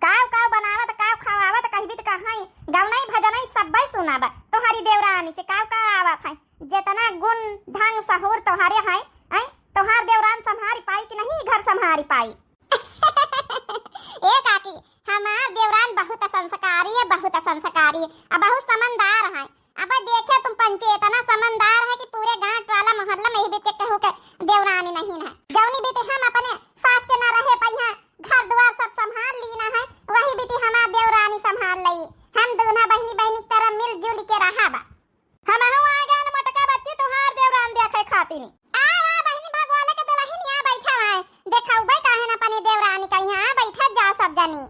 काव काव बनावत काव खवावत कहबी त कहाई गवनाई भजनाई सब्बै सुनाबा तोहारी देवरानी से काव काव आवत है जेतना गुण ढंग सहूर तोहारे है आई तोहार देवरान संभारी पाई कि नहीं घर संभारी पाई। ए काकी हमार देवरान बहुत संस्कारी है बहुत बहुत समझदार है। अब देखे तुम पंचे इतना समझदार है कि पूरे गांव वाला मोहल्ला में ही बीते कहू के देवरानी नहीं है। जौनी बीते हम अपने सास के ना रहे पाई है घर द्वार सब संभाल लीना है वही बीते हमार देवरानी संभाल लई। हम दोनों बहनी बहनी तरह मिलजुल के रहा बा। हम आ गए न मटका बच्ची तोहार देवरान देखे खातिर आ बहनी भगवाले के दुल्हन यहां बैठा है देखौ भाई काहे ना अपने देवरानी का यहां बैठा जा सब जनी।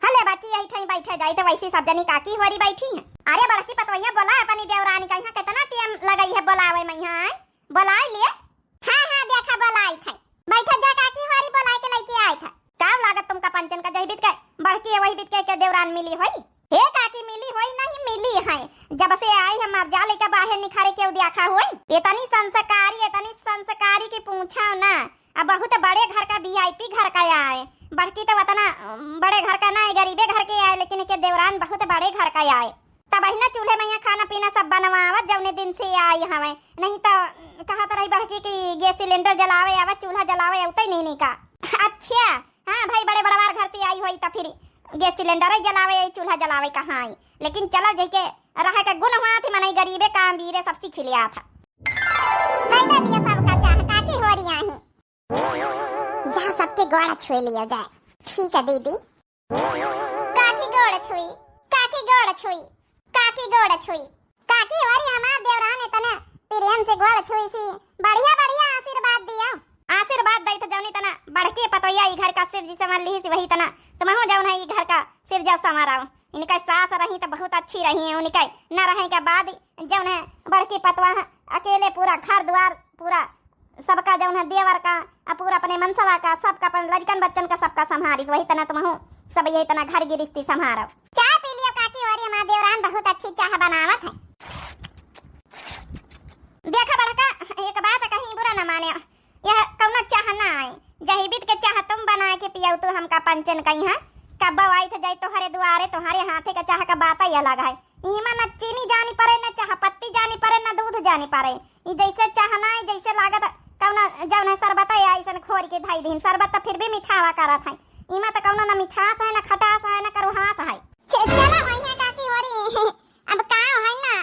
हले बच्ची यही ठई बैठे जाई तो वैसी सब जनी काकी होरी बैठी है। अरे बड़की पतवैया बोला अपनी देवरानी का यहाँ कितना टाइम लगाई है बोलावे में यहाँ बोलाई लिए। हाँ देखा बोलाई थे बैठा जा काकी होरी बोलाई के लेके आई था। काव लागत तुमका पंचन का जही बीत के बड़की है वही बीत के देवरान मिली होई। हे काकी मिली होई नहीं मिली है जब से आई है मर जाले का बाहर निखारे के देखा होई इतनी संस्कारी की पूछा ना। अब बहुत बड़े घर का वीआईपी घर का आए बड़की तो वतना बड़े घर का ना गरीबे घर के आए लेकिन के देवरान बहुत बड़े घर का आए। तब ना चूल्हे में यहाँ खाना पीना सब बनवावत जौने दिन से आई हमें नहीं तो कहा तो रही बड़की की गैस सिलेंडर जलावे आवत चूल्हा जलावे उतई नहीं का। अच्छा हाँ भाई बड़े बड़वार घर से आई हुई तो फिर गैस सिलेंडर ही जलावे चूल्हा जलावे कहाँ आई लेकिन चला जई के रहा का गुण हुआ थी मनाई गरीबे काम बीरे सब सीख लिया था। कैसा दिया सबका चाह काकी हो रही है जहाँ सबके गोड़ा छुए लिया जाए। ठीक है दीदी काकी गोड़ा छुई काकी वारी हमार देवरान इतना प्रेम से गोड़ छुई सी बढ़िया आशीर्वाद दिया। आशीर्वाद दई तो जौनी तना बड़के पतोया ई घर का सिर जी समझ ली सी वही तना तुम हो जाओ ना ई घर का सिर जा समाराओ। इनका सास रही तो बहुत अच्छी रही है उनका न रहे के बाद जौन है बड़की पतवा अकेले पूरा घर द्वार पूरा सबका जौन है देवर का पूरा अपने मनसवा का सबका अपन लड़कन बच्चन का सबका संभारी वही तना तुम हो सब यही तना घर गिरस्ती संभारो। चाय पी लियो काकी वारी हमार देवरान बहुत अच्छी चाह बनावत है। देखा बड़का एक बात कहीं बुरा न माने यह कौन चाह ना आए जहीबित के चाह तुम बना के पियाऊ तो हमका पंचन कहीं है कब आई थे जाई तोहरे दुआरे तोहरे हाथे का चाह का बात ही अलग है। इमा न चीनी जानी पड़े न चाह पत्ती जानी पड़े न दूध जानी पड़े ई जैसे चाह ना जैसे लागत कौन जौन है शरबत ऐसन खोर के धाई दिन शरबत तो फिर भी मिठावा करत है इमा तो कौन न मिठास है न खटास है न करुहास है। चला होई है काकी होरी अब का है ना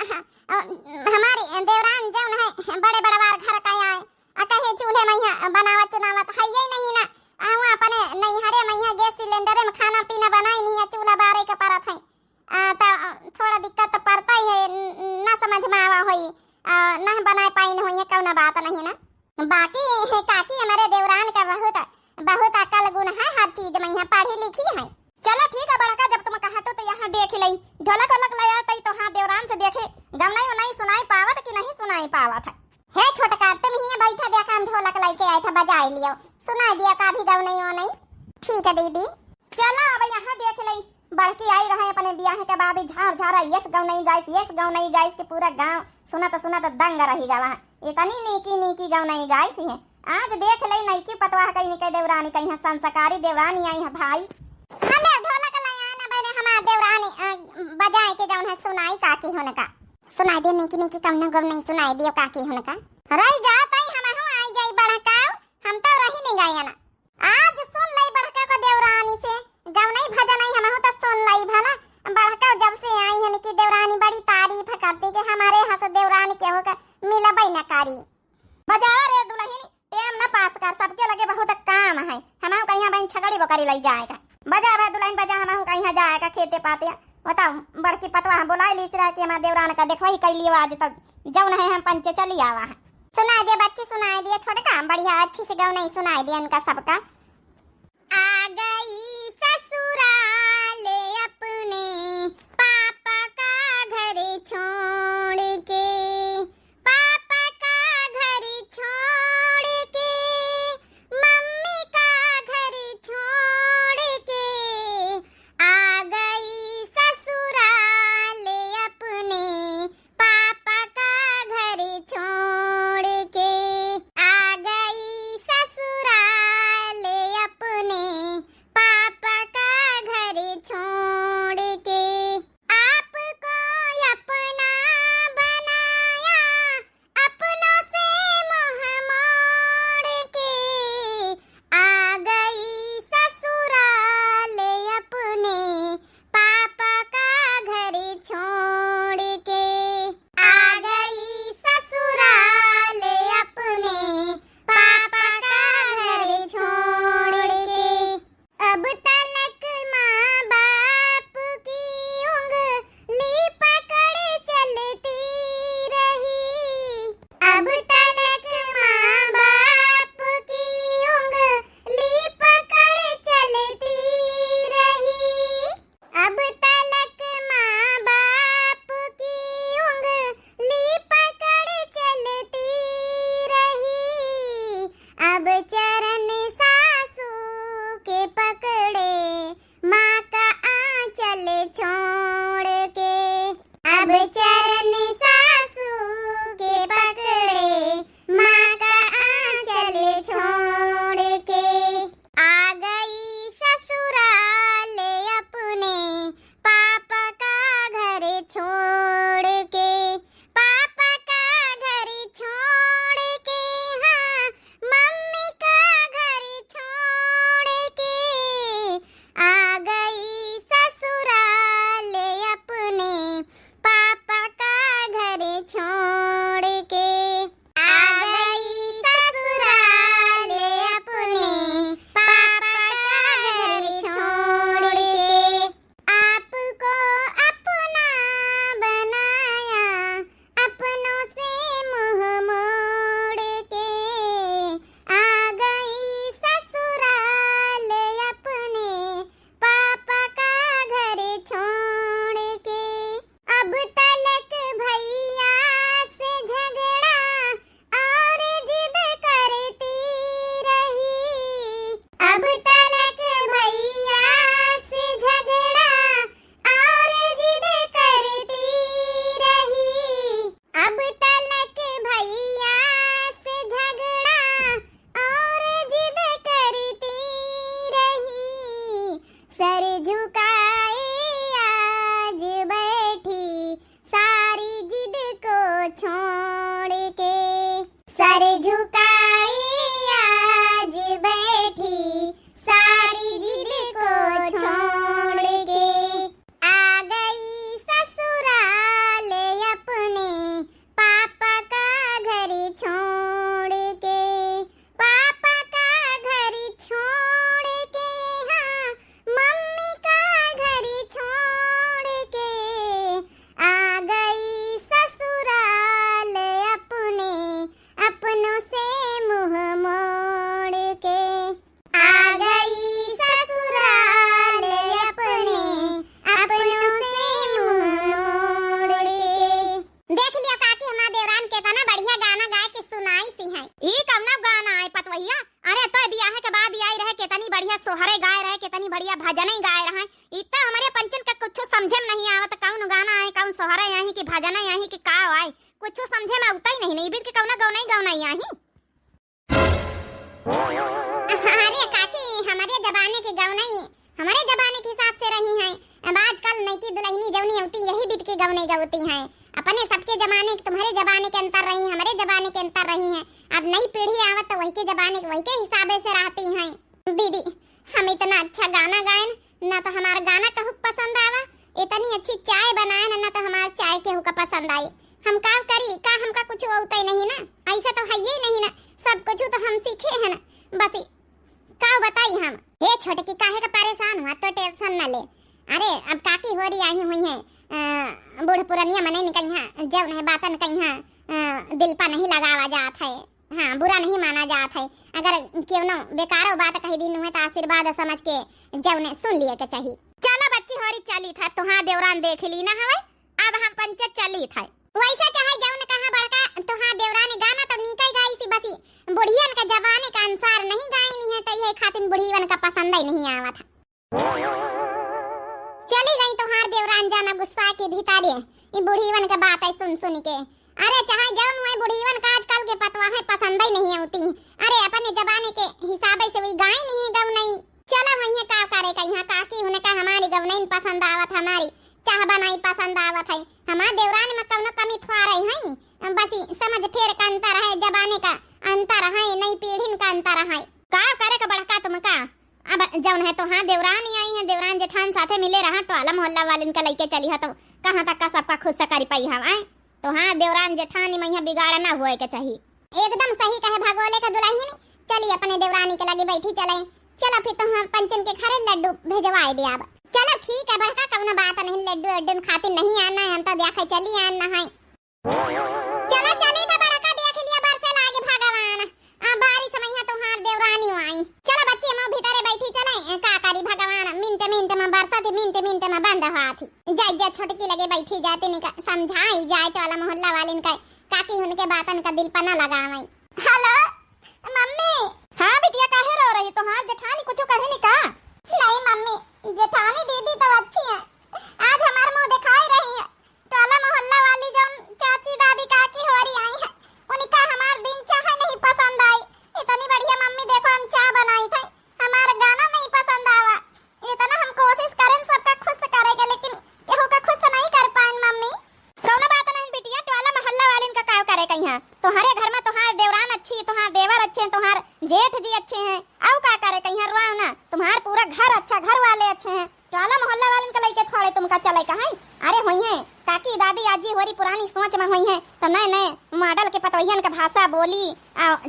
हमारी देवरान जौन है बड़े बड़वार घर का आए कहे चूल्हे में बनावत चुनावत है ये नहीं ना आऊँ अपने नहीं हरे मैया गैस सिलेंडर में खाना पीना बनाई नहीं है चूल्हा बारे के परत है तो थोड़ा दिक्कत तो पड़ता ही है ना समझ में आवा होई ना बना पाई नहीं है कौन बात नहीं ना। बाकी काकी हमारे देवरान का बहुत अकल गुण है हर चीज में यहाँ पढ़ी लिखी है। चलो ठीक है बड़का जब तुम कहा तो यहाँ देख लई ढोलक वोलक लाया तो हाँ देवरान से देखे गवनाई वनाई सुनाई पावत कि नहीं सुनाई पावत है छोटका तुम ही बैठा देखा हम ढोलक लेके आए थे बजाई लियो सुनाई दिया का भी गवनाई वनाई। ठीक है दीदी चलो अब यहाँ देख लई बड़की आई रहे अपने ब्याह के बाद झार यस गवनाई गाइस के पूरा गांव सुनत दंग रही गा वहाँ इतनी नीकी गवनाई गाइस है। आज देख लई नईकी पतवाह कहीं निकल देवरानी कहीं संस्कारी देवरानी आई है भाई। हले ढोलक लाया ना बने हमार देवरानी बजाए के जौन है सुनाई काकी होने का सुनाई दे नीकी कौन गव नहीं सुनाई दियो काकी होने का रही जात आई हम हो आई जाई बड़का हम तो रही नहीं गया ना आज सुन लई बड़का को देवरानी से गवनाई भजन आई हम हो तो सुन लई भला बड़का जब से आई है कि देवरानी बड़ी तारीफ करती कि हमारे हंस देवरानी के होकर मिलबई न कारी बजा रे दुल्हन टेम न पास कर सबके लगे बहुत काम है हम कहीं बहन छगड़ी बकरी लई जाएगा बजा भाई दुल्हन बजा हम कहीं जाएगा खेते पाते बताओ बड़की पतवा बुलाई ली सिरा के हमारे देवरान का देखवाई कर लियो आज तक जौन है हम पंचे चली आवा है। सुनाई दे बच्ची सुनाई दिए छोटका बढ़िया अच्छी से गौ नहीं सुनाई दिया उनका सबका। आ गई ससुराल अपने पापा का घर छोड़ के पापा का घर छोड़ के मम्मी का घर छोड़ के आ गई ससुराल अपने पापा का घर छोड़ के आ गई ससुराल अपने पापा का सर झुकाए आज बैठी सारी जिद को छोड़ के, सर झुकाए आज बैठी सारी जिद को छोड़ के, आ गई ससुराल अपने पापा का घर छोड़ के, पापा का घर छोड़ के, हाँ मम्मी का घर छोड़ के, आ गई ससुराल अपने अपनों से मुंह मोड़ के, आ गई ससुराल अपने अपनों से मुंह मोड़ के। देख लिया काकी हमार देवरान के तना बढ़िया गाना गाए के सुनाई सी है। ई कौना गाना है पतवहिया? अरे तो बियाह के बाद आई रहे केतनी बढ़िया सोहरे गाए रहे, केतनी बढ़िया भजन ही गाए रहे। इतना हमारे पंचन का कुछ समझे में नहीं आवत कौन गाना है, कौन सोहरे आई कि भजन आई कि का आए, कुछ समझे में आवता ही नहीं बीत के कौना गौना ही आई। अरे काकी हमारे जमाने के गौना हमारे जमाने के हिसाब से रही हैं। अब आजकल नई की दुल्हनी जौनी होती यही बीत के गौने गौती हैं। अपने सबके जमाने तुम्हारे जमाने के अंतर रही, हमारे जमाने के अंतर रही हैं। अब नई पीढ़ी आवत तो वही के जमाने वही के हिसाबे से रहती हैं। दीदी हम इतना अच्छा गाना गाएं ना तो हमारा गाना कहू पसंद आवा, इतनी अच्छी चाय बनाए ना तो हमारा चाय केहू का पसंद आए। हम का करी का हमका कुछ होता ही नहीं ना, ऐसा तो है ही नहीं ना, सब कुछ तो हम सीखे हैं ना। बस का बताई हम हे छोटकी काहे का परेशान हुआ तो टेंशन न ले। अरे अब काकी हो रही आई हुई है बूढ़ पुरानिया मने निकल है जब नहीं बातन कहीं है दिल पर नहीं लगावा जात है, हाँ बुरा नहीं माना जात है। अगर क्यों न बेकारो बात कही दिन हुए तो आशीर्वाद समझ के जब ने सुन लिए के चाहिए। चलो बच्ची होरी चली था तो हाँ देवरान देख ली ना हवे, अब हम पंचायत चली था वैसा चाहे जाओ न कहा बड़का तो हाँ देवरान गाना तो निकल गाई सी, बसी बुढ़ियन का जवानी का अनुसार नहीं गाई नहीं है तो यह खातिर बुढ़ियन का पसंद ही नहीं आवा था। चली गई तो हार देवरान जाना गुस्सा के भीतर ये बुढ़ीवन का बात है सुन सुन के। अरे चाहे जौन हुए बुढ़ीवन का आजकल के पतवा है पसंद ही नहीं होती। अरे अपने जमाने के हिसाब से वही गाय नहीं गौ नहीं। चलो वही का करे का यहाँ काकी होने का हमारी गौ नहीं पसंद आवत, हमारी चाह बनाई पसंद आवत है। हमारे देवरान में कौनो कमी थोड़ा रही है, बस समझ फेर का अंतर है, जमाने का अंतर है, नई पीढ़ी का अंतर है। का करे का बड़का तुमका अब जौन है तो हाँ देवरान ही आई है, देवरान जेठान साथे मिले रहा तो आला मोहल्ला वाले इनका लइके चली है तो कहाँ तक का सबका खुद से करी पाई हम आए तो हाँ देवरान जेठान में यहाँ बिगाड़ा ना हुए के चाहिए। एकदम सही कहे भगोले का दुल्हन। चलिए अपने देवरानी के लगे बैठी चले। चलो फिर तो हम पंचन के घरे लड्डू भेजवाए दे। अब चलो ठीक है बड़का कौनो बात नहीं, लड्डू अड्डू खातिर नहीं आना है, हम तो देखा चली आना है। चलो चली तो बड़का देख लिया बरसे लागे भगवान अब बारिश में यहाँ तुम्हार देवरानी आई। चलो बच्चे हम भीतरे बैठी चले का करी भगवान मिनट मिनट में बरसा थी मिनट मिनट में बंद हुआ थी। जाए जा छोटकी लगे बैठी जाते निका समझाई जाए तो वाला मोहल्ला वाले इनका काकी उनके बातन का दिल पना लगावई। Hello mummy. हाँ बिटिया काहे रो रही तो हाँ जेठानी कुछ कहे नहीं का? नहीं मम्मी जेठानी दीदी तो अच्छी है, आज हमारा मुंह दिखाई रही है। टोला मोहल्ला वाली जो चाची दादी काकी हो रही आई है उनका हमार दिन चाह नहीं पसंद आई। इतनी बढ़िया मम्मी देखो हम चाय बनाई थी, हमारा गाना नहीं पसंद आवा। इतना हम कोशिश करें सबका खुश करेंगे लेकिन केहू का खुश नहीं कर पाए मम्मी। कौनो बात नहीं बिटिया, टोला मोहल्ला वाले इनका का करे कहीं तुम्हारे घर में तुम्हारे देवरान अच्छी, तुम्हारे देवर अच्छे हैं, तुम्हारे जेठ जी अच्छे हैं, अब का करे कहीं रुआओ ना, तुम्हारा पूरा घर अच्छा, घर वाले अच्छे हैं, टोला मोहल्ला वाले इनका लइके थोड़े तुमका चले कहीं। अरे होई है काकी दादी आजी होरी पुरानी सोच में होई है तो नए नए मॉडल के पतवहियन का भाषा बोली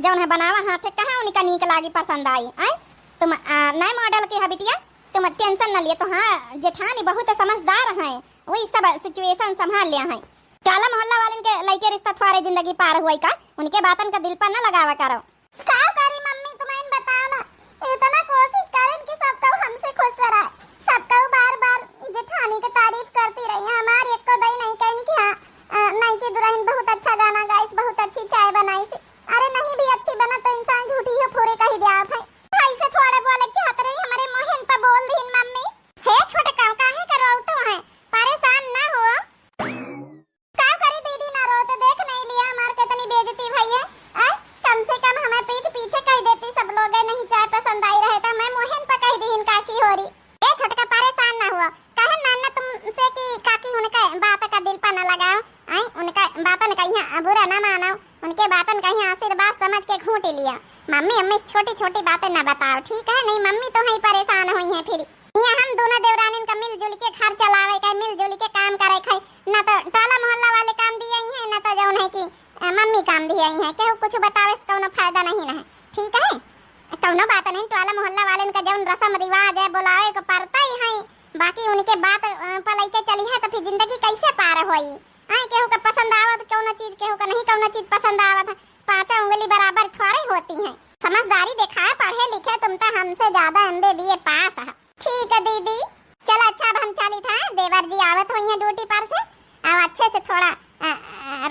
जौन है बनावा हाथे कहाँ उनका नीक लागी पसंद आई आए तुम नए मॉडल के है बिटिया, तुम टेंशन न लिए। तो हाँ जेठानी बहुत समझदार हैं, वही सब सिचुएशन संभाल लिया है। टोला मोहल्ला वाले के लइके रिश्ता थोड़े जिंदगी पार हुई का उनके बातन का दिल पर न लगावा करो। का करी मम्मी तुम्हें बताओ ना, इतना कोशिश करें कि सबको हमसे खुश रहे, सबको बार-बार जेठानी की तारीफ करती रही, हमारी एक को दई नहीं कहीं कि हाँ नहीं की दुल्हन बहुत अच्छा गाना गाई, बहुत अच्छी चाय बनाई सी। अरे नहीं भी अच्छी बना तो इंसान झूठी ही पूरे कही दिया था। भाई से थोड़े बोले चाहते रही हमारे मोहन पर बोल दी मम्मी। हे छोटे काहे करो तो है परेशान ना हो। का करी दीदी ना रो तो देख नहीं लिया हमार कितनी बेइज्जती भई है। कम से कम हमें पीठ पीछे कह देती सब लोग नहीं चाय पसंद आई रहे तो मैं मोहन पर कह दी इनका की हो रही। बड़े बातन कहीं आशीर्वाद समझ के घूट लिया। मम्मी अम्मी छोटी छोटी बातें न बताओ, ठीक है? नहीं मम्मी तो ही परेशान हुई है फिर। यहाँ हम दोनों देवरानी का मिलजुल के घर चलावे का, मिलजुल के काम करे खाई, न तो टोला मोहल्ला वाले काम दिए ही है, न तो जौन है कि मम्मी काम दिए ही है। केहू कुछ बतावे से कोनो फायदा नहीं है, ठीक है? कौनो बात नहीं, टोला मोहल्ला वाले का जौन रस्म रिवाज है बुलावे को पड़ता ही है। बाकी उनके बात पलाई के चली है तो फिर जिंदगी कैसे पार होई? केहू का पसंद आवत कौनो चीज, केहू का नहीं कौनो चीज पसंद आवत। पांचों उंगली बराबर थोड़ी होती हैं। समझदारी दिखाए, पढ़े लिखे तुम तो हमसे ज्यादा MBA पास है। ठीक है दीदी, चलो अच्छा अब हम चली था। देवर जी आवत हुई है ड्यूटी पर से, अब अच्छे से थोड़ा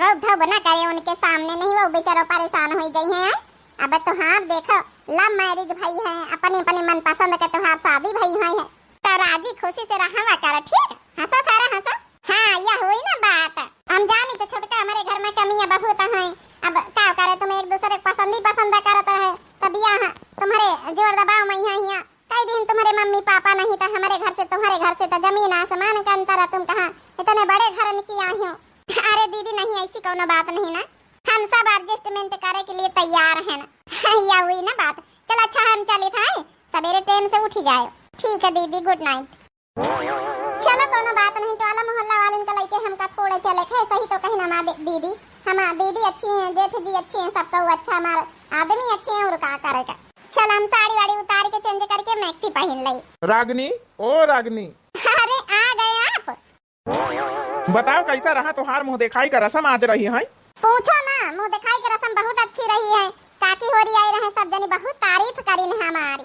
रोक धोक न करे उनके सामने, नहीं वो बेचारो परेशान हो जाई है। अब तुहार देखो लव मैरिज भई है, अपने अपने मन पसंद के तुहार शादी भई है तो राजी खुशी से रहवा कर, ठीक? हंसो थारा हंसो। हाँ यह हुई ना बात। हम जानी तो छोटका हमारे घर में कमियां बहुत हैं। अब क्या करे, तुम एक दूसरे पसंद ही पसंद करत है, तब यहाँ तुम्हारे जोर दबाव में यहाँ कई दिन तुम्हारे मम्मी पापा नहीं तो हमारे घर से तुम्हारे घर से तो जमीन आसमान का अंतर है। तुम कहाँ इतने बड़े घर की आई हो? अरे दीदी नहीं, ऐसी कोनो बात नहीं ना, हम सब एडजस्टमेंट करे के लिए तैयार है ना। यह हुई ना बात। चल अच्छा हम चले था, सवेरे टाइम से उठ जाए। ठीक है दीदी, गुड नाइट। चलो कोनो बात नहीं, टोला मोहल्ला वाले का लेके हमका थोड़े चले खे, सही तो कहीं ना दीदी, हम दीदी अच्छी हैं, जेठ जी अच्छे हैं, सबका अच्छा, हमारे आदमी अच्छे हैं और का करेगा। चल हम साड़ी वाड़ी उतार के चेंज करके मैक्सी पहन ली। रागनी, ओ रागनी। अरे आ गए आप। बताओ कैसा रहा तुहार मुंह दिखाई का रस्म आज रही है? पूछो ना, मुंह दिखाई की रस्म बहुत अच्छी रही है। काकी होरी आई रहे, सब जनी बहुत तारीफ करी ने हमारी।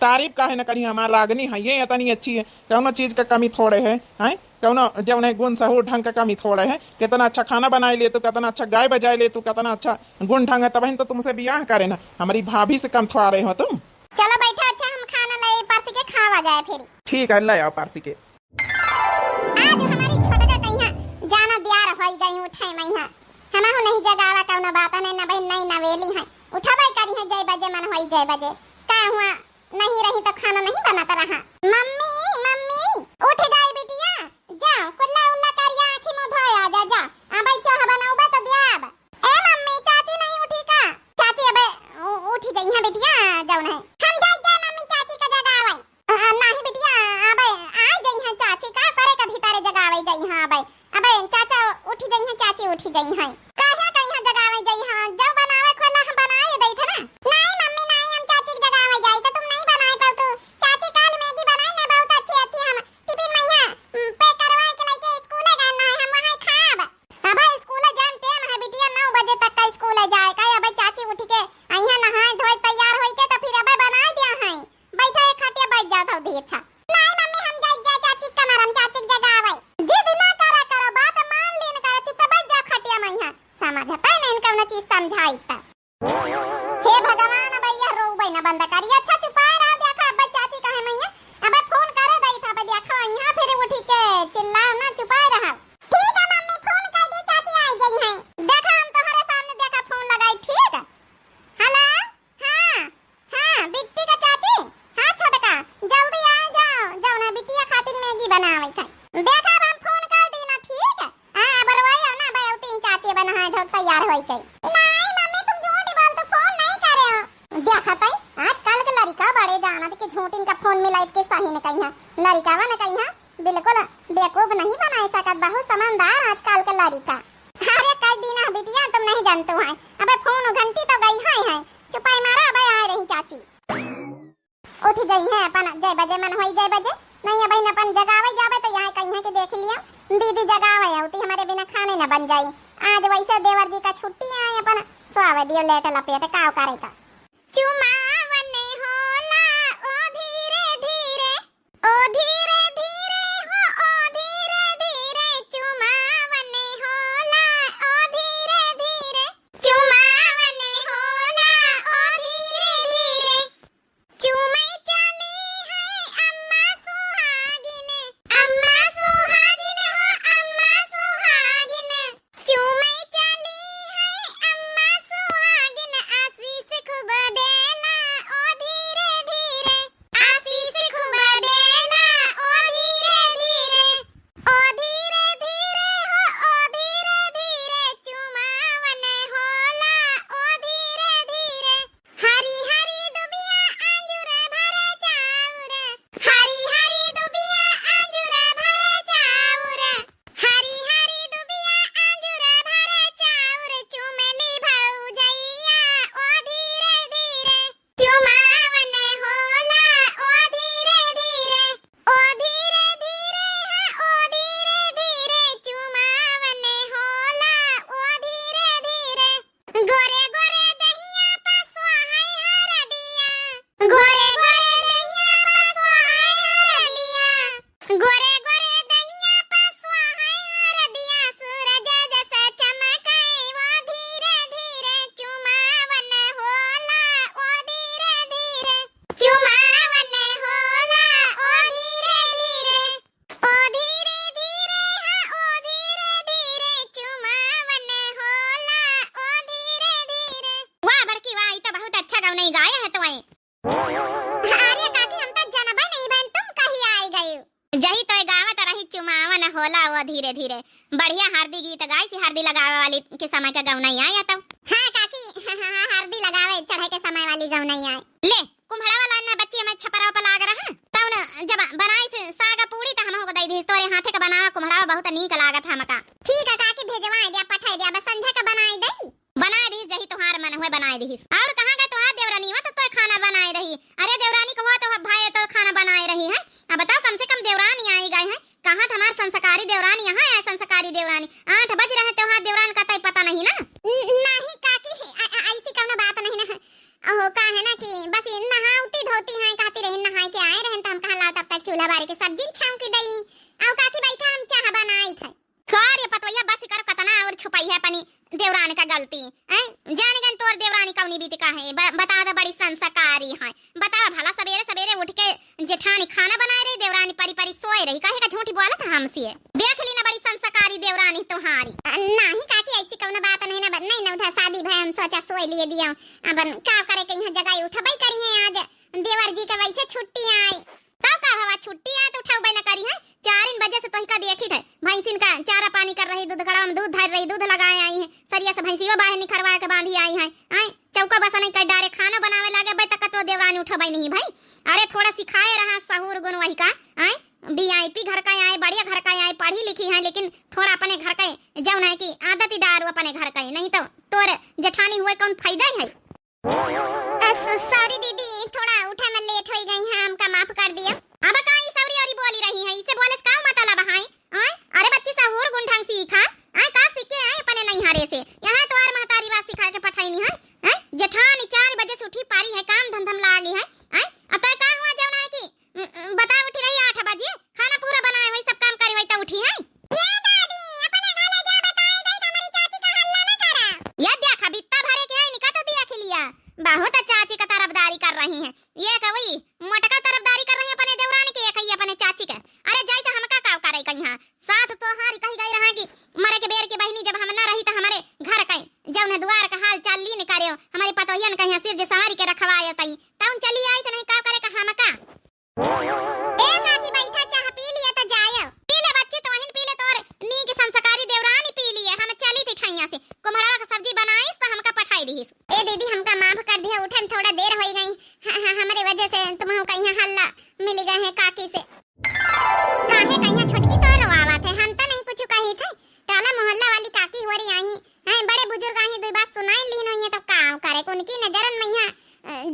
तारीफ काहे न करी, हमार रागनी है ये इतनी अच्छी है, कौनो चीज का कमी थोड़े है, हैं? कौनो जब नहीं गुण सहूर ढंग का कमी थोड़े है। कितना अच्छा खाना बनाए ले तू, कितना अच्छा गाय बजाए ले तू, कितना अच्छा गुण ढंग है, तब तो तुमसे ब्याह करे ना। हमारी भाभी से कम थोड़ा रहे हो तुम। चलो बैठो, अच्छा हम खाना ले पास के खावा जाए फिर। ठीक है, ले आओ पारसी के। आज हमारी छोटा का कहीं जाना दियार होई गई, उठाई मैं हमहु नहीं जगावा कौनो बात नहीं, न भाई नहीं नवेली है, उठाबाई करी है जय बजे मन होई जय बजे। का हुआ नहीं रही तो खाना नहीं बनाता रहा। मम्मी मम्मी उठ गई बिटिया, जाओ कुल्ला उल्ला करिया, आंखी मुंह धोया जा जा। अब चाह बनाऊबा तो दियाब। ए मम्मी चाची नहीं उठी का? चाची अब उठ गई है बिटिया, जाओ नहीं हम जा मम्मी चाची का जगावे। नहीं बिटिया अब आ गई है चाची, का करे का भीतर जगावे जाई। हां अब चाचा उठ गई है, चाची उठ गई है, काहे कहीं है जगावे जाई। हां जाओ बनावे खोला, हम बनाए दई थे ना। नहीं मम्मी नहीं, हम चाची के जगावे जाई तो तुम नहीं बनाए पाओ। तो चाची काल मैगी बनाई ना बहुत अच्छी अच्छी, हम टिफिन में यहाँ पैक करवाए के लेके स्कूल गए ना, हम वहां खाब। अब स्कूल जाम टाइम है बिटिया, 9 बजे तक का स्कूल जाए का। अब चाची उठ के यहाँ नहाए धोए तैयार होई के तो फिर अब बना दिया है। बैठो एक खटिया बैठ जाओ तो भी अच्छा। नहीं मम्मी हम जाए चाची कमर, हम चाची के जगावे। जिद ना करा करो, बात मान लेन करो, चुप बैठ जाओ खटिया में। यहाँ समझता नहीं इनका ना चीज समझाई ता। हे भगवान भैया रो बैना बंद करिए, अच्छा चुपाए रहा। देखा अब चाची कहे मैया अब फोन करे दई था, देखो यहाँ फिर उठी के चिल्लाओ ना, चुपाए रहा। ठीक है मम्मी फोन कर दी, चाची आई गई है। देखा हम तुम्हारे सामने देखा फोन लगाई, ठीक है? हेलो हां बिट्टी का चाची, हां छोटका जल्दी आ जाओ, जाओ ना बिटिया खातिर मैगी बनावे था। देखा अब हम फोन कर दी ना, ठीक है? हां अब रोइयो ना भाई, तीन चाची बनाए धो तैयार होई गई। नहीं मम्मी तुम झूठ बोल, तो फोन नहीं करे हो। देखा तई आजकल के लड़का बड़े जानत के झूठ इनका फोन मिलाई के सही ने कहिया, लड़कावा ने कहिया बिल्कुल बेवकूफ नहीं बनाए सकत, बहुत समझदार आजकल के लड़का। अरे कई दिन बिटिया तुम नहीं जानते हो, अबे फोन घंटी तो गई है, चुपाई मारा अबे आ रही चाची। उठ गई है अपन जय बजे मन होई जय बजे, नहीं अब अपन जगावे जावे तो यहाँ कहीं है कि देख लिया दीदी जगावे होती, हमारे बिना खाने न बन जाई। आज वैसे देवर जी का छुट्टी है, अपन स्वावे दियो लेट लपेट काव करेगा। चुमावने होला ओ धीरे धीरे, ओ धीरे धीरे हो, ओ धीरे धीरे चुमावने होला, ओ धीरे धीरे चुमावने होला, ओ धीरे धीरे चुमई चली है अम्मा सुहागिन, अम्मा सुहागिन हो, अम्मा सुहागिन चुमई चली है अम्मा सुहागिन, आशीष खूब देला जही तो गावत रही चुमावन होला वो धीरे धीरे बढ़िया हरदी गीत गाई सी हरदी लगावे वाली के समय का गौनई आया तब। हां काकी हरदी लगावे चढ़े के समय वाली गौनई आए ले कुम्हड़ा वाला ना बच्ची में छपरा पर लाग रहा तब न जब बनाई से सागा पूरी त हम हो दई दी तोरे हाथे का बनावा कुम्हड़ा बहुत नीक लागत हमका। ठीक है काकी भेजवाए दिया पठाई दिया बस संझा का बनाई दई बनाए दी जही तोहार मन हुए बनाए दी। और कहां गए तोहार देवरानी वा तो खाना बनाए रही। अरे देवरानी को तो भाई तो खाना बनाए रही है। अब बताओ कम से कम देवरानी आई गए हैं कहां हमार संस्कारी देवरानी यहाँ है संस्कारी देवरानी 8 बज रहे त्योहार देवरान का तय पता नहीं ना। नहीं काकी ऐसी कोनो बात नहीं ना ओहो का है ना कि बस नहाउती धोती हैं कहती रही नहाई के आए रहन त हम कहां लाओ तब तक चूल्हा बारी के सब्जी छाऊ की दई औ काकी बैठा हम चाह बनाई थे खैर ये पतवैया बस कर कतना और छुपाई है अपनी देवरानी का गलती हैं जाने गन तोर देवरानी कौनी बीती का है बताओ तो बड़ी संस्कारी है बताओ भला सवेरे सवेरे उठ के जेठानी खाना बनाए रही देवरानी परी परी सोए रही काहे का झूठी बोला था हमसे देख ली ना बड़ी संस्कारी देवरानी तुम्हारी। नहीं काकी ऐसी कोनो बात नहीं ना नहीं ना उधर शादी भाई हम सोचा सोए लिए दिया अब का करे के यहां जगह उठबई करी है आज देवर जी का वैसे छुट्टी आए तब का हवा छुट्टी आए तो उठाओ ना करी है 4 बजे से तो ही का देखी थे भैंसिन का चारा पानी कर रही दूध गड़ा में दूध धर रही दूध लगाए आई है सरिया से भैंसियो बाहर निखरवा के बांधी आई है आई चौका बसा नहीं कर डारे खाना बनावे लागे बे तक तो देवरानी उठबई नहीं भाई। अरे थोड़ा सिखाए रहा सहूर गुण वही का आई वीआईपी घर का आए बढ़िया घर का आए पढ़ी लिखी है लेकिन थोड़ा अपने घर का जौन है कि आदत ही डारो अपने घर का नहीं तो तोर जेठानी हुए कौन फायदा है। सॉरी दीदी थोड़ा उठा में लेट हो गई है हमका माफ कर दिया। अब काई सौरी औरी बोली रही है इसे बोले का मतलब है आय अरे बच्ची सहूर गुण ढंग सीखा आय का सीखे आय अपने नहीं हरे से यहां तो और महतारी बात सिखा के पठाई नहीं है जेठानी 4 बजे से उठी पारी है काम धंधम लागी है आय अब तो का हुआ जौन है कि बता उठी रही 8 बजे खाना पूरा बनाए हुई सब काम करी हुई तो उठी है ये दादी अपने घरे जा बताए गई हमारी चाची का हल्ला ना करा ये देखा बित्ता भरे के है निका तो दिया खिलिया बहुत चाची का तरफदारी कर रही हैं ये कवई मोटका तरफदारी कर रही है अपने देवरानी के एक ही अपने चाची के। अरे जाई तो हमका का करे कहीं हां साथ तो हारी कही गई रहा कि मरे के बेर के बहनी जब हम ना रही तो हमारे घर कहीं जौन द्वार का हाल चाल ली न करे हमारी पतोहियन कहीं सिर जे सवारी के रखवाए तई तउन चली आई तो नहीं का करे का हमका ए काकी बैठा चाह पी लिया तो जायो पी ले बच्ची तो वहीं पी ले तोर नी के संस्कारी देवरानी पी लिए हम चली थी ठैया से कुम्हड़ा का सब्जी बनाईस तो हमका पठाई दीस। ए दीदी हमका माफ कर दिया उठन थोड़ा देर हो गई हमारे वजह से तुम्हें कहीं हल्ला मिल गए हैं काकी से काहे कहीं छोटकी तो रोआवत है हम तो नहीं कुछ कही थे टाला मोहल्ला वाली काकी हो रही आई हैं बड़े बुजुर्ग आई दो बात सुनाई ली नहीं तो का करे उनकी नजरन में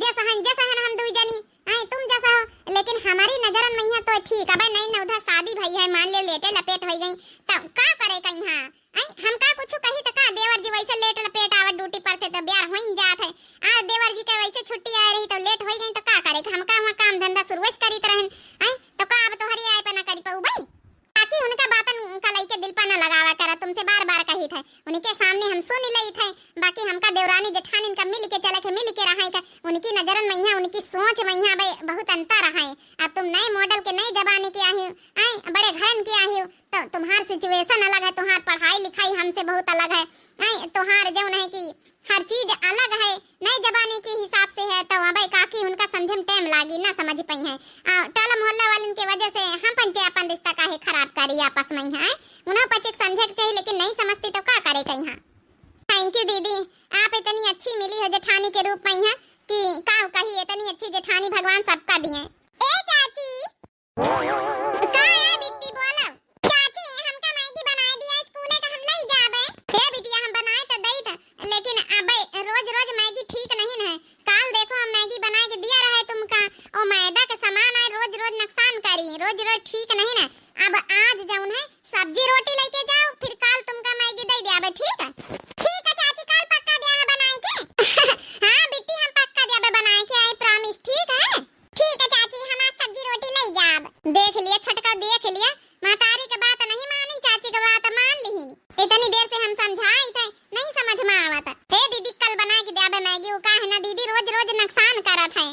जैसा हम दो जनी आई तुम जैसा हो लेकिन हमारी नजरन में तो ठीक है भाई नहीं ना उधर शादी भई है मान ले लेटे लपेट हो गई तब का करे कहीं हां आई हम का कुछ कही तो का देवर जी वैसे लेट लपेट आवत ड्यूटी पर से तो ब्याह होइन जात है आ देवर जी का वैसे छुट्टी आ रही तो लेट हो गई तो का करे हम का वहां काम धंधा शुरुआत करीत रहन आई तो का अब तो हरी आए पे ना करी पाऊ भाई ताकि उनका बातन का लई के दिल पर ना लगावा करा तुमसे बार-बार कही थे उनके सामने हम सुन लई थे बाकी हमका देवरानी जेठानी इनका मिल के चले के मिल के रहा है उनकी नजरन में है उनकी सोच में है भाई बहुत अंतर है। अब तुम नए मॉडल के नए जमाने के आई आई बड़े घरन के आई तो तुम्हार सिचुएशन अलग है तुम्हार पढ़ाई लिखाई हमसे बहुत अलग है आई तुम्हार जौन है कि हर चीज अलग है नए जमाने के हिसाब से है तो भाई काकी उनका समझे में टाइम लागी ना समझ पई है टाला मोहल्ला वालन की वजह से हम पंचे अपन रिश्ता काहे खराब करी आपस में है उन्हें पचिक समझे चाहिए लेकिन नहीं समझती तो का करे कहीं हां। थैंक यू दीदी आप इतनी अच्छी मिली हो जेठानी के रूप में है कि का कही इतनी अच्छी जेठानी भगवान सबका दिए। ए चाची का है बिट्टी बोलो चाची हमका मैगी बनाए दिया स्कूल का हम लई जाबे हे बिटिया हम बनाए तो दई थ लेकिन अब रोज-रोज मैगी ठीक नहीं है काल देखो हम मैगी बनाए के दिया रहा है तुमका ओ मैदा के सामान है रोज-रोज नुकसान करी रोज-रोज ठीक नहीं ना अब आज जौन है सब्जी रोटी लेके जाओ फिर काल तुमका मैगी दे दिया ठीक है चाची काल पक्का दिया बनाए के हां बिट्टी हम पक्का दिया बनाए के आई प्रॉमिस ठीक है चाची हम आज सब्जी रोटी ले जाब देख लिया छटका देख लिया महतारी के बात नहीं मानी चाची के बात मान ली इतनी देर से हम समझाई थे नहीं समझ में आवत हे दीदी कल बना के देबे मैगी वो का है ना दीदी रोज-रोज नुकसान करत है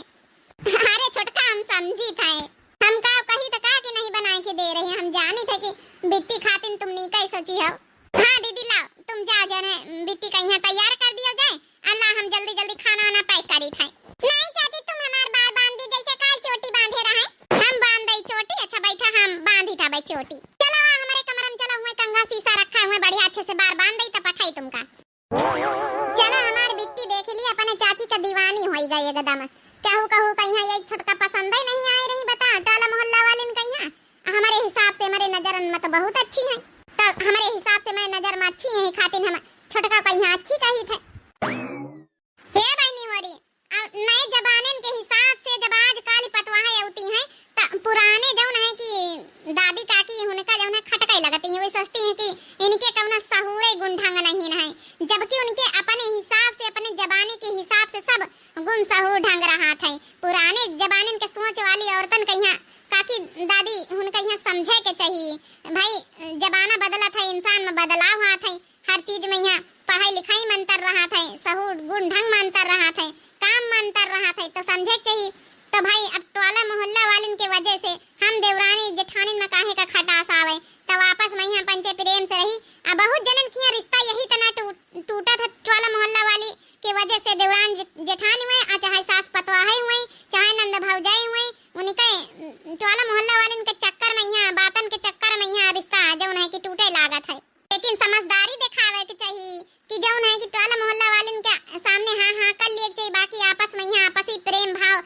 अरे छोटका हम समझी थे हम का कही तो का कि नहीं बना के दे रही हम जानी थे कि बिट्टी खातिन तुम नी कई सोची हो हां दीदी लाओ तुम जा जने बिट्टी का यहां तैयार कर दियो जाए अल्लाह हम जल्दी-जल्दी खाना वाना पैक करी थे नहीं चाची तुम हमार बाल बांध दी जैसे काल चोटी बांधे रहे हम बांध दई चोटी अच्छा बैठा हम बांध चोटी। चलो हमारे कमरे में चलो, हुए कंघा शीशा रखा हुआ बढ़िया अच्छे से बार बांध दई त पठाई तुमका। चलो हमारी बिट्टी देख ली अपने चाची का दीवानी होई गई एकदम। कहू कहू कहिया ये छोटका पसंद ही नहीं आई रही, बता टोला मोहल्ला वाले ने कहिया। हमारे हिसाब से हमारे नजर में तो बहुत अच्छी है, तो हमारे हिसाब से मैं नजर में अच्छी है खातिर हम छोटका कहिया अच्छी कही थे। हे बहनी होरी, नए जमाने के हिसाब से जब आज काली पतवाहें होती हैं तो पुराने जौन है कि दादी काकी उनका जौन है खटकाई लगती है, वे सोचती हैं कि इनके कौना सहुरे गुण ढंग नहीं है, जबकि उनके अपने हिसाब से अपने जमाने के हिसाब से सब गुण सहूर ढंग रहा था। पुराने जमाने के सोच वाली औरतन कहिया काकी दादी उनका यहाँ समझे के चाहिए भाई, जमाना बदला था, इंसान में बदलाव हुआ था, हर चीज में यहाँ पढ़ाई लिखाई में अंतर रहा था, सहूर गुण ढंग में अंतर रहा था, काम में अंतर रहा था, तो समझे के चाहिए। तो भाई अब टोला मोहल्ला वालन के वजह से हम देवरानी जेठानी में काहे का खटास आवे, तो वापस में यहाँ पंचे प्रेम से रही। अब बहुत जनन किया रिश्ता यही तना टूटा था टोला मोहल्ला वाली के वजह से, देवरान जेठानी हुए चाहे सास पतवाहे हुए चाहे नंद भौजाई हुए, उनके टोला मोहल्ला वालन के चक्कर में यहाँ बातन के चक्कर में यहाँ रिश्ता जौन है कि टूटे लागत है। लेकिन समझदारी दिखावे के चाहिए कि जौन है कि टोला मोहल्ला वालन के सामने हाँ हाँ कर लिए चाहिए, बाकी आपस में यहाँ आपसी प्रेम भाव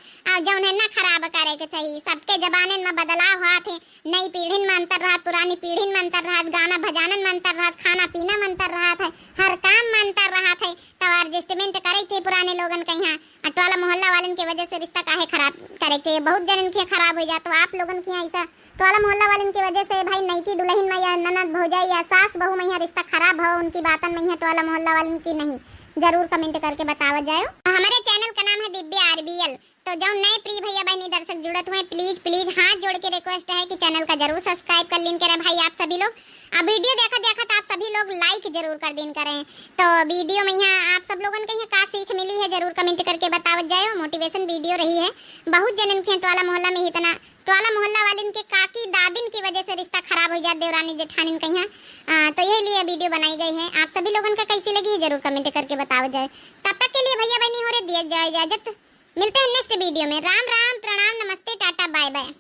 जौन है ना खराब करे के चाहिए। सबके जमाने में बदलाव हुआ थे, नई पीढ़ी में अंतर रहा, पुरानी पीढ़ी में अंतर रहा, गाना भजानन में अंतर रहा, खाना पीना में अंतर रहा था, हर काम में अंतर रहा था, तो एडजस्टमेंट करे चाहिए पुराने लोगन के यहाँ। टोला मोहल्ला वालन की वजह से रिश्ता काहे खराब करे चाहिए, बहुत जनन के खराब हो जाए। तो आप लोगन के यहाँ ऐसा टोला मोहल्ला वालन की वजह से भाई नई की दुल्हन में या ननद भौजाई या सास बहू में यहाँ रिश्ता खराब हो, उनकी बातन में यहाँ टोला मोहल्ला वालन की नहीं, जरूर कमेंट करके बतावा जाए। हमारे चैनल का नाम है दिव्या आरबीएल, तो जो नए प्रिय भैया बहनी दर्शक जुड़त हुए प्लीज प्लीज हाथ जोड़ के रिक्वेस्ट है कि चैनल का जरूर सब्सक्राइब कर लें करें भाई आप सभी लोग। अब वीडियो देखा आप सभी लोग लाइक जरूर कर दें करें। तो वीडियो में यहाँ आप सब लोगों को यहाँ का सीख मिली है जरूर कमेंट करके बतावत जाए, मोटिवेशन वीडियो रही है। बहुत जनन के टोला मोहल्ला में इतना टोला मोहल्ला वाले के काकी दादिन की वजह से रिश्ता खराब हो जाता देवरानी जेठानी का यहाँ, तो यही लिए वीडियो बनाई गई है। आप सभी लोगों का कैसी लगी है जरूर कमेंट करके बताओ जाए। तब तक के लिए भैया बहनी हो रहे दिया जाए इजाजत, मिलते हैं नेक्स्ट वीडियो में। राम राम, प्रणाम, नमस्ते, टाटा, बाय बाय।